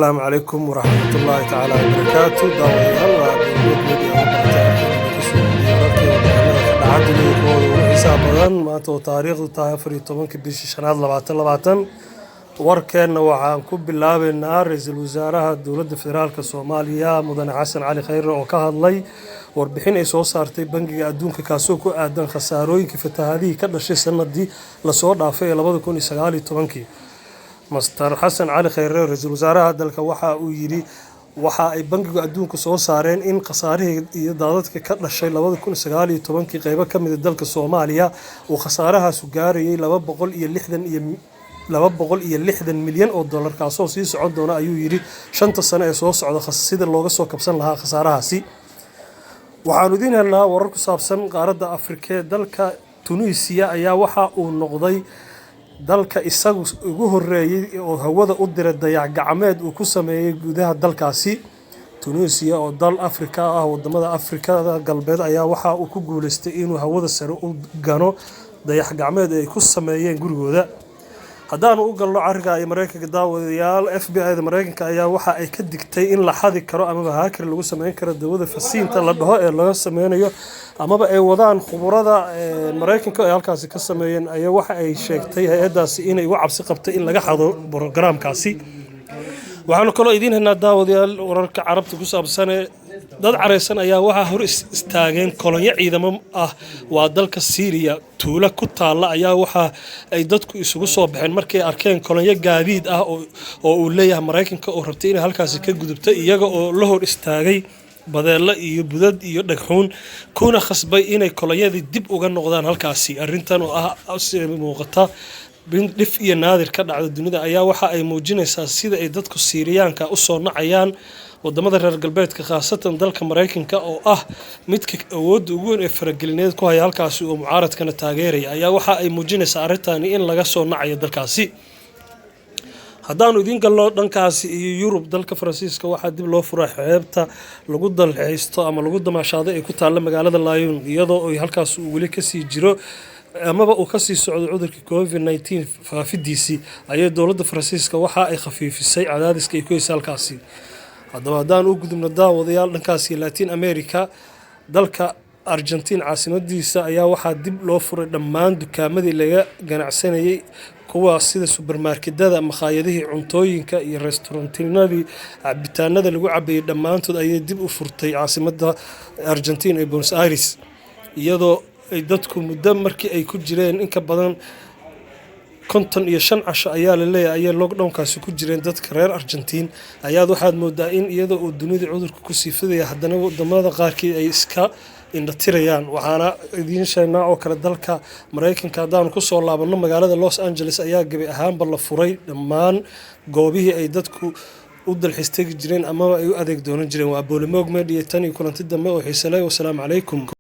السلام عليكم ورحمة الله تعالى وبركاته داويال وبنود ميديا حساب بدن maanta taariikhdu tahay 14 bishii shanaad 2020 warkeena waxaan ku bilaabeynaa ra'iisul wasaaraha dowladda federaalka Soomaaliya mudane Xasan Cali Khayre oo ka hadlay warbixin ay soo saartay bangiga adduunka kaasoo ku aadan khasaarooyinka fatahaadii ka dhashay sanadii la soo dhaafay 2019 Mr. Xasan Cali Khayre ra'iisul wasaaraha dalka waxa uu yiri waxa ay bangiga adduunka soo saareen in khasaarihii iyo daadadka ka dhashay 2019 qaybo ka mid ah dalka Soomaaliya uu khasaarahaas gaarayay 260 milyan oo dollar kaasoo sii socon doona ayuu yiri 5 sano ee soo socda sida looga soo kabsan lahaa khasaarahaasi waxaanu idin helnaa warar ku saabsan qaaradda Afrika dalka Tunisia ayaa waxa uu noqday dalka isagu ugu horeeyay oo hawada u diray dayax gacmeed uu ku sameeyay gudaha dalkaasi Tunisia oo dal Afrika ah wadamada Afrikada galbeed ayaa waxa uu ku guuleystay inuu hawada sare u gano dayax gacmeed ay ku sameeyeen gurigooda haddaan u galno ariga ay Mareykanka daawadayaal FBI Mareykanka ayaa waxa ay ka digtay in la xadi karo ama hacker lagu sameyn karo dawada fasiinta la dhaho ee laga sameynayo amaba ay wadaan khubarada Mareykanka ay halkaas ka sameeyeen ayaa waxa ay sheegtay hay'adaasi inay u cabsi qabtay in laga xado barnaamijkaasi waxaanu kale idin helnaa daawadayaal wararka carabta ku saabsan dad careysan ayaa waxa hor istaageen kolonyo ciidamo ah waa dalka Syria tuulo ku taala ayaa waxa ay dadku isugu soo baxeen markay arkeen kolonyo gaadiid ah oo uu leeyahay Mareykanka oo rabtay in halkaas ka gudubto iyaga oo la hor istaagay badeelo iyo budad iyo dhagxuun kuna khasbay inay kolonyadii dib uga noqdaan halkaasi arintan oo ah muuqata dhif iyo naadir ka dhacda dunida ayaa waxa ay muujinaysaa sida ay dadku Syriyaanka u soo nacayaan wadamada reer galbeedka khaasatan dalka Mareykanka oo ah midka awood ugu weyn ee faragelineed ku haya halkaas oo mucaaradkana taageeraya ayaa waxa ay muujinaysaa arintani in laga soo nacayo dalkaasi haddaan idin galno dhankaasi iyo Yurub dalka Faransiiska waxa dib loo furay xeebta lagu dalxiisto ama lagu damaashaado ay ku taala magaalada Lyon iyadoo ay halkaas wali ka sii jiro amaba uu ka sii socdo cudurka COVID-19 faafidiisi ayay dowladda Faransiiska waxa ay khafiifisay cadaadiska ay ku hayso halkaasi haddaan u gudubno daawadayaal dhankaasi Latin America dalka Argentina caasimadiisa ayaa waxa dib loo furay dhammaan dukaamadii laga ganacsanayay kuwa sida supermarketada makhaayadaha cuntooyinka iyo restaurantinadii cabitaanada lagu cabeeyay dhamaantood ayay dib u furtay caasimada Argentina ee Buenos Aires iyadoo ay dadku muddo markii ay ku jireen in ka badan 55 casho ayaa la leeyahay lockdown-kaasi ku jireen dadka reer Argentina ayaa waxaad moodaa in iyadoo uu dunida cudurku ku sii fidaya haddana wadamada qaarkii ay iska indhatirayaan waxaana idin sheegnaa oo kale dalka Mareykanka haddaan ku soo laabano magaalada Los Angeles ayaa gabi ahaanba la furay dhammaan goobihii ay dadku u dalxiis tagi jireen ama ay u adeeg doonan jireen waa Boolimoog Media tan iyo kulanti dambe oo xiiso leh wassalaamu calaykum